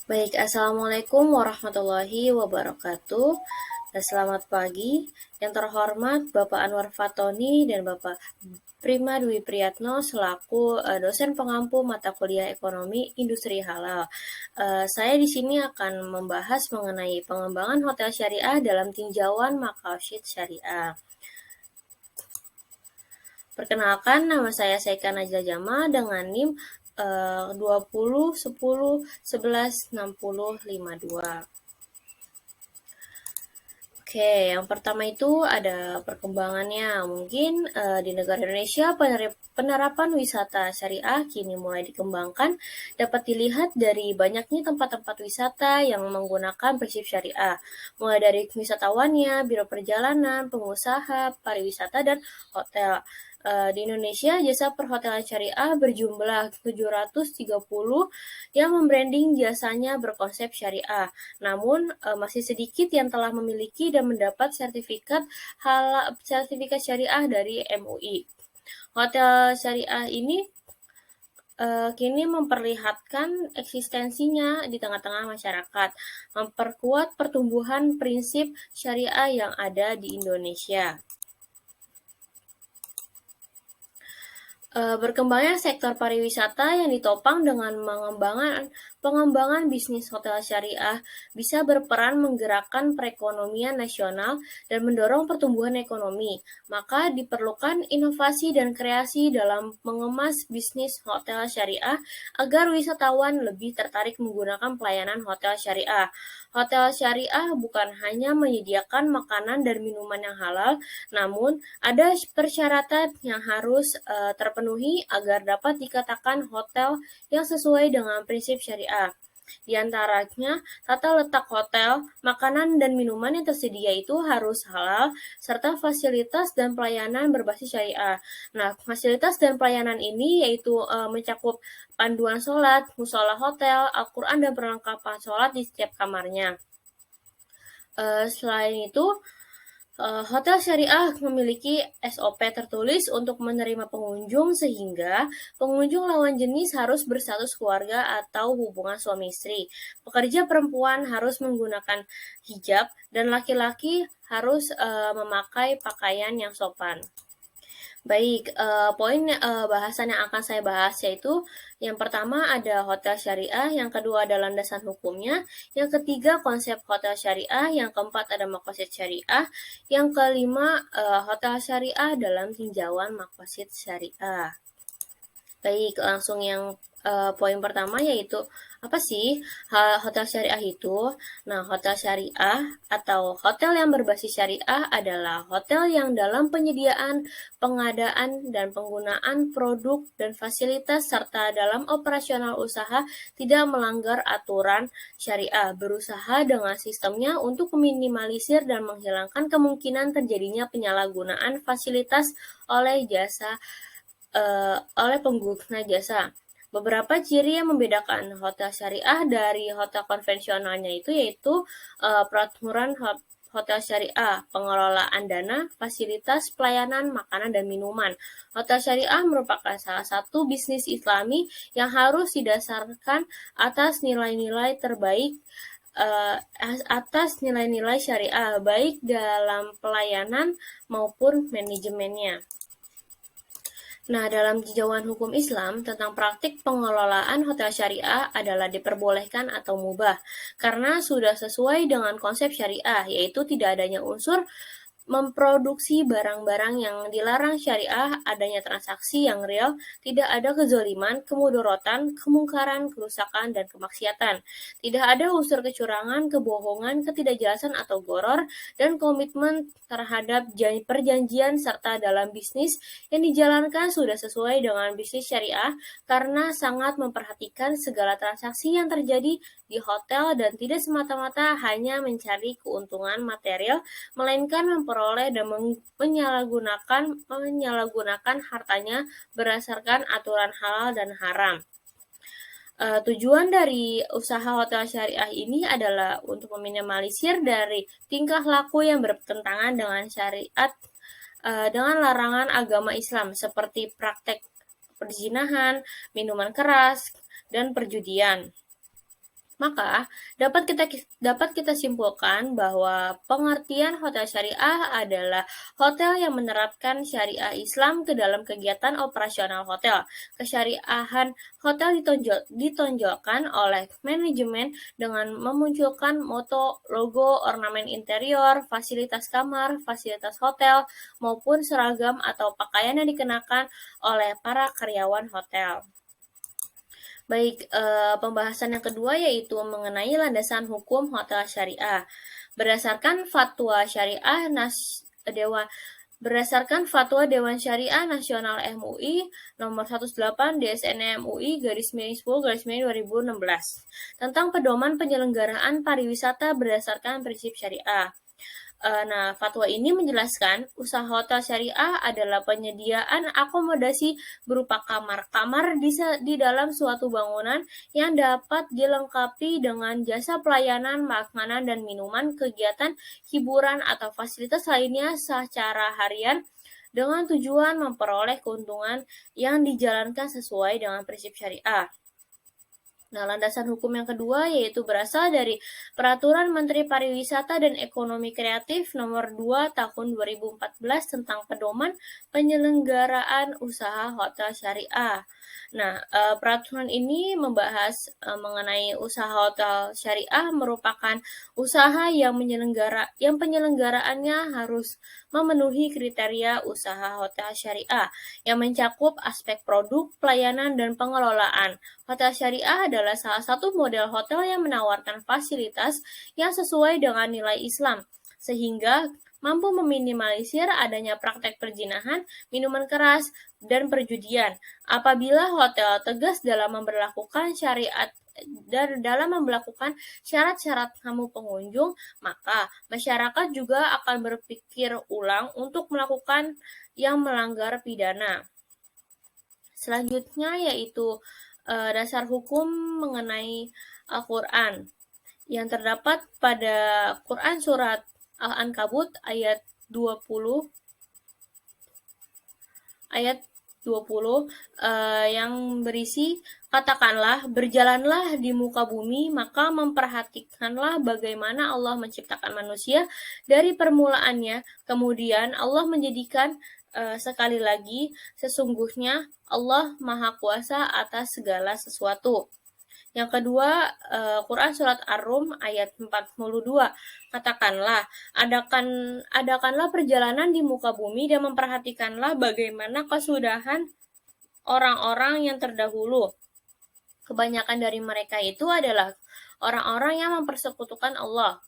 Baik, Assalamualaikum warahmatullahi wabarakatuh. Selamat pagi. Yang terhormat Bapak Anwar Fatoni dan Bapak Prima Dwi Priyatno selaku dosen pengampu mata kuliah Ekonomi Industri Halal. Saya di sini akan membahas mengenai pengembangan hotel syariah dalam tinjauan Maqasid Syariah. Perkenalkan, nama saya Saika Najla Jama dengan NIM 20 10 11 60 52. Oke, yang pertama itu ada perkembangannya. Mungkin di negara Indonesia penerapan wisata syariah kini mulai dikembangkan, dapat dilihat dari banyaknya tempat-tempat wisata yang menggunakan prinsip syariah, mulai dari wisatawannya, biro perjalanan, pengusaha, pariwisata, dan hotel. Di Indonesia, jasa perhotelan syariah berjumlah 730 yang membranding jasanya berkonsep syariah. Namun, masih sedikit yang telah memiliki dan mendapat sertifikat syariah dari MUI. Hotel syariah ini kini memperlihatkan eksistensinya di tengah-tengah masyarakat, memperkuat pertumbuhan prinsip syariah yang ada di Indonesia. Berkembangnya sektor pariwisata yang ditopang dengan pengembangan bisnis hotel syariah bisa berperan menggerakkan perekonomian nasional dan mendorong pertumbuhan ekonomi. Maka diperlukan inovasi dan kreasi dalam mengemas bisnis hotel syariah agar wisatawan lebih tertarik menggunakan pelayanan hotel syariah. Hotel syariah bukan hanya menyediakan makanan dan minuman yang halal, namun ada persyaratan yang harus terpenuhi agar dapat dikatakan hotel yang sesuai dengan prinsip syariah. Di antaranya, tata letak hotel, makanan dan minuman yang tersedia itu harus halal, serta fasilitas dan pelayanan berbasis syariah. Nah, fasilitas dan pelayanan ini yaitu mencakup panduan sholat, musola hotel, Al-Quran, dan perlengkapan sholat di setiap kamarnya. Selain itu, hotel syariah memiliki SOP tertulis untuk menerima pengunjung sehingga pengunjung lawan jenis harus berstatus keluarga atau hubungan suami istri. Pekerja perempuan harus menggunakan hijab dan laki-laki harus memakai pakaian yang sopan. Baik, poin bahasan yang akan saya bahas yaitu yang pertama ada hotel syariah, yang kedua ada landasan hukumnya, yang ketiga konsep hotel syariah, yang keempat ada maqasid syariah, yang kelima hotel syariah dalam tinjauan maqasid syariah. Baik, langsung yang poin pertama yaitu apa sih hotel syariah itu? Nah, hotel syariah atau hotel yang berbasis syariah adalah hotel yang dalam penyediaan, pengadaan, dan penggunaan produk dan fasilitas serta dalam operasional usaha tidak melanggar aturan syariah, berusaha dengan sistemnya untuk meminimalisir dan menghilangkan kemungkinan terjadinya penyalahgunaan fasilitas oleh pengguna jasa. Beberapa ciri yang membedakan hotel syariah dari hotel konvensionalnya itu yaitu peraturan hotel syariah, pengelolaan dana, fasilitas, pelayanan, makanan, dan minuman. Hotel syariah merupakan salah satu bisnis Islami yang harus didasarkan atas nilai-nilai terbaik atas nilai-nilai syariah, baik dalam pelayanan maupun manajemennya. Nah, dalam tinjauan hukum Islam tentang praktik pengelolaan hotel syariah adalah diperbolehkan atau mubah, karena sudah sesuai dengan konsep syariah, yaitu tidak adanya unsur memproduksi barang-barang yang dilarang syariah, adanya transaksi yang real, tidak ada kezaliman, kemudorotan, kemungkaran, kerusakan, dan kemaksiatan. Tidak ada unsur kecurangan, kebohongan, ketidakjelasan atau goror, dan komitmen terhadap perjanjian serta dalam bisnis yang dijalankan sudah sesuai dengan bisnis syariah karena sangat memperhatikan segala transaksi yang terjadi di hotel dan tidak semata-mata hanya mencari keuntungan material, melainkan memperoleh dan menyalahgunakan hartanya berdasarkan aturan halal dan haram. Tujuan dari usaha hotel syariah ini adalah untuk meminimalisir dari tingkah laku yang bertentangan dengan syariat dengan larangan agama Islam seperti praktek perzinahan, minuman keras, dan perjudian. Maka, dapat kita simpulkan bahwa pengertian hotel syariah adalah hotel yang menerapkan syariah Islam ke dalam kegiatan operasional hotel. Kesyariahan hotel ditonjolkan oleh manajemen dengan memunculkan moto, logo, ornamen interior, fasilitas kamar, fasilitas hotel, maupun seragam atau pakaian yang dikenakan oleh para karyawan hotel. Baik, pembahasan yang kedua yaitu mengenai landasan hukum hotel syariah. Berdasarkan fatwa syariah Berdasarkan Fatwa Dewan Syariah Nasional MUI nomor 108 DSN MUI /10/2016 tentang pedoman penyelenggaraan pariwisata berdasarkan prinsip syariah. Nah, fatwa ini menjelaskan usaha hotel syariah adalah penyediaan akomodasi berupa kamar-kamar di dalam suatu bangunan yang dapat dilengkapi dengan jasa pelayanan makanan dan minuman, kegiatan hiburan atau fasilitas lainnya secara harian dengan tujuan memperoleh keuntungan yang dijalankan sesuai dengan prinsip syariah. Nah, landasan hukum yang kedua yaitu berasal dari Peraturan Menteri Pariwisata dan Ekonomi Kreatif Nomor 2 Tahun 2014 tentang pedoman penyelenggaraan usaha hotel syariah. Nah, peraturan ini membahas mengenai usaha hotel syariah merupakan usaha yang penyelenggaraannya harus memenuhi kriteria usaha hotel syariah yang mencakup aspek produk, pelayanan, dan pengelolaan. Hotel syariah adalah salah satu model hotel yang menawarkan fasilitas yang sesuai dengan nilai Islam, sehingga mampu meminimalisir adanya praktek perzinahan, minuman keras, dan perjudian. Apabila hotel tegas dalam memberlakukan syariat dan dalam memberlakukan syarat-syarat tamu pengunjung, maka masyarakat juga akan berpikir ulang untuk melakukan yang melanggar pidana. Selanjutnya yaitu dasar hukum mengenai Al-Quran yang terdapat pada Quran Surat Al-Ankabut ayat 20 yang berisi, katakanlah, berjalanlah di muka bumi, maka memperhatikanlah bagaimana Allah menciptakan manusia dari permulaannya, kemudian Allah menjadikan sekali lagi, sesungguhnya Allah Maha Kuasa atas segala sesuatu. Yang kedua, Quran Surat Ar-Rum ayat 42. Katakanlah, adakanlah perjalanan di muka bumi dan memperhatikanlah bagaimana kesudahan orang-orang yang terdahulu. Kebanyakan dari mereka itu adalah orang-orang yang mempersekutukan Allah.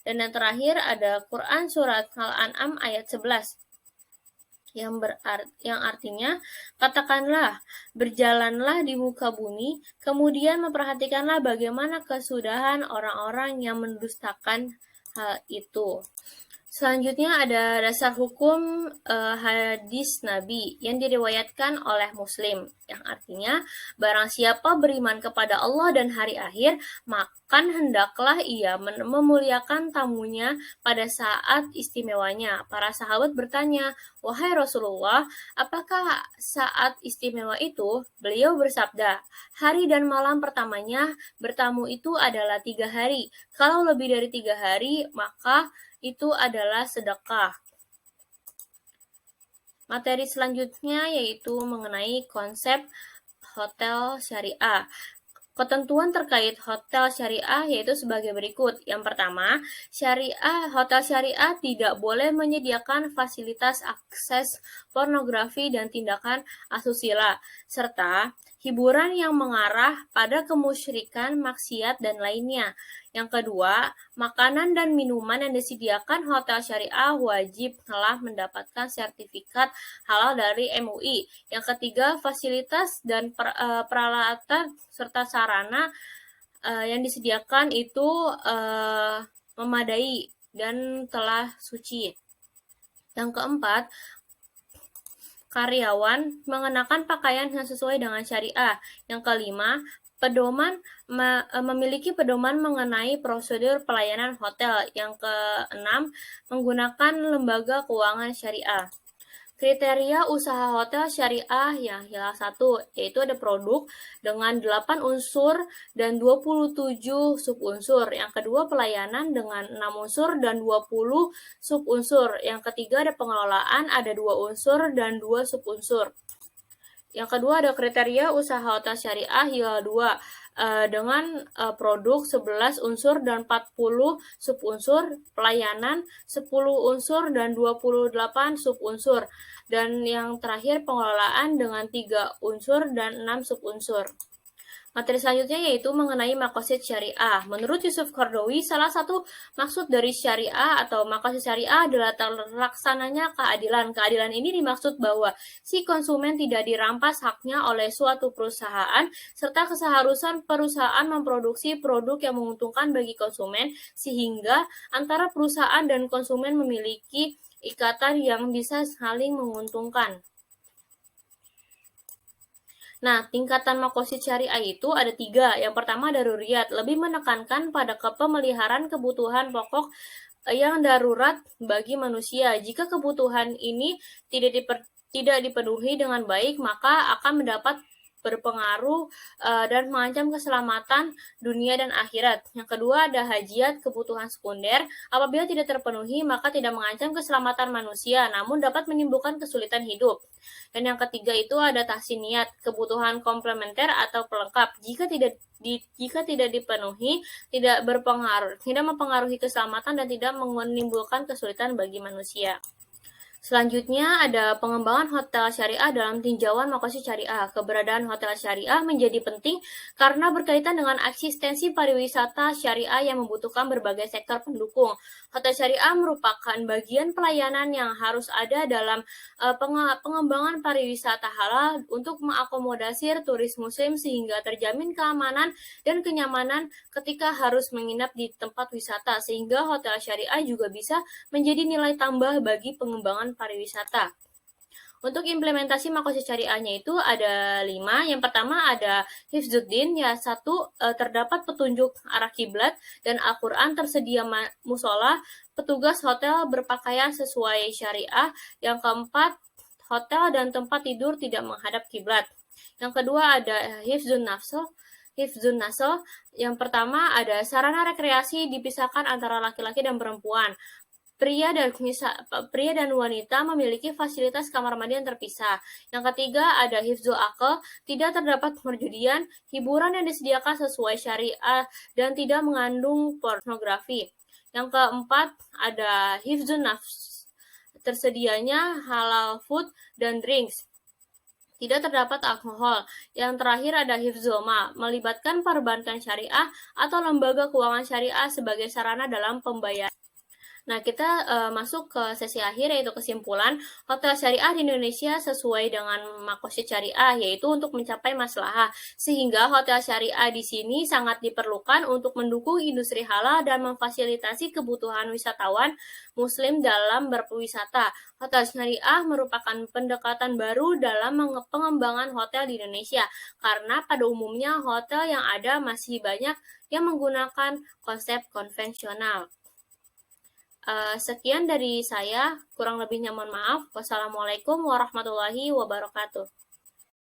Dan yang terakhir ada Quran Surat Al-An'am ayat 11. Yang artinya, katakanlah, berjalanlah di muka bumi, kemudian memperhatikanlah bagaimana kesudahan orang-orang yang mendustakan hal itu. Selanjutnya ada dasar hukum hadis Nabi yang diriwayatkan oleh Muslim, yang artinya barang siapa beriman kepada Allah dan hari akhir, maka hendaklah ia memuliakan tamunya pada saat istimewanya. Para sahabat bertanya, "Wahai Rasulullah, apakah saat istimewa itu?" Beliau bersabda, "Hari dan malam pertamanya bertamu itu adalah 3 hari. Kalau lebih dari 3 hari, maka itu adalah sedekah." Materi selanjutnya yaitu mengenai konsep hotel syariah. Ketentuan terkait hotel syariah yaitu sebagai berikut. Yang pertama, hotel syariah tidak boleh menyediakan fasilitas akses pornografi dan tindakan asusila, serta hiburan yang mengarah pada kemusyrikan, maksiat, dan lainnya. Yang kedua, makanan dan minuman yang disediakan hotel syariah wajib telah mendapatkan sertifikat halal dari MUI. Yang ketiga, fasilitas dan peralatan serta sarana yang disediakan itu memadai dan telah suci. Yang keempat, karyawan mengenakan pakaian yang sesuai dengan syariah. Yang kelima, memiliki pedoman mengenai prosedur pelayanan hotel. Yang keenam, menggunakan lembaga keuangan syariah. Kriteria usaha hotel syariah yang satu, yaitu ada produk dengan 8 unsur dan 27 subunsur. Yang kedua, pelayanan dengan 6 unsur dan 20 subunsur. Yang ketiga, ada pengelolaan, ada 2 unsur dan 2 subunsur. Yang kedua, ada kriteria usaha hotel syariah yang 2 dengan produk 11 unsur dan 40 subunsur, pelayanan 10 unsur dan 28 subunsur, dan yang terakhir pengelolaan dengan 3 unsur dan 6 subunsur. Materi selanjutnya yaitu mengenai makosid syariah. Menurut Yusuf Qaradawi, salah satu maksud dari syariah atau makosid syariah adalah terlaksananya keadilan. Keadilan ini dimaksud bahwa si konsumen tidak dirampas haknya oleh suatu perusahaan, serta keseharusan perusahaan memproduksi produk yang menguntungkan bagi konsumen, sehingga antara perusahaan dan konsumen memiliki ikatan yang bisa saling menguntungkan. Nah, tingkatan makosid syariah itu ada 3. Yang pertama, daruriyat, lebih menekankan pada pemeliharaan kebutuhan pokok yang darurat bagi manusia. Jika kebutuhan ini tidak dipenuhi dengan baik, maka akan mendapat berpengaruh dan mengancam keselamatan dunia dan akhirat. Yang kedua, ada hajiat, kebutuhan sekunder. Apabila tidak terpenuhi, maka tidak mengancam keselamatan manusia, namun dapat menimbulkan kesulitan hidup. Dan yang ketiga itu ada tahsiniyat, kebutuhan komplementer atau pelengkap. Jika tidak dipenuhi, tidak mempengaruhi keselamatan dan tidak menimbulkan kesulitan bagi manusia. Selanjutnya ada pengembangan hotel syariah dalam tinjauan makosid syariah. Keberadaan hotel syariah menjadi penting karena berkaitan dengan eksistensi pariwisata syariah yang membutuhkan berbagai sektor pendukung. Hotel syariah merupakan bagian pelayanan yang harus ada dalam pengembangan pariwisata halal untuk mengakomodasi turis muslim sehingga terjamin keamanan dan kenyamanan ketika harus menginap di tempat wisata, sehingga hotel syariah juga bisa menjadi nilai tambah bagi pengembangan pariwisata. Untuk implementasi makosid syariahnya itu ada 5. Yang pertama ada hifzuddin, ya 1, terdapat petunjuk arah kiblat dan Al-Quran, tersedia musola, petugas hotel berpakaian sesuai syariah. Yang keempat, hotel dan tempat tidur tidak menghadap kiblat. Yang kedua ada hifzun nasl. Yang pertama ada sarana rekreasi dipisahkan antara laki-laki dan perempuan. Pria dan wanita memiliki fasilitas kamar mandi yang terpisah. Yang ketiga ada hifzul aql, tidak terdapat perjudian, hiburan yang disediakan sesuai syariah dan tidak mengandung pornografi. Yang keempat ada hifzun nafs, tersedianya halal food dan drinks, tidak terdapat alkohol. Yang terakhir ada hifzul mal, melibatkan perbankan syariah atau lembaga keuangan syariah sebagai sarana dalam pembayaran. Nah, kita masuk ke sesi akhir, yaitu kesimpulan. Hotel syariah di Indonesia sesuai dengan makosid syariah, yaitu untuk mencapai maslahah. Sehingga hotel syariah di sini sangat diperlukan untuk mendukung industri halal dan memfasilitasi kebutuhan wisatawan muslim dalam berwisata. Hotel syariah merupakan pendekatan baru dalam pengembangan hotel di Indonesia, karena pada umumnya hotel yang ada masih banyak yang menggunakan konsep konvensional. Sekian dari saya, kurang lebihnya mohon maaf. Wassalamualaikum warahmatullahi wabarakatuh.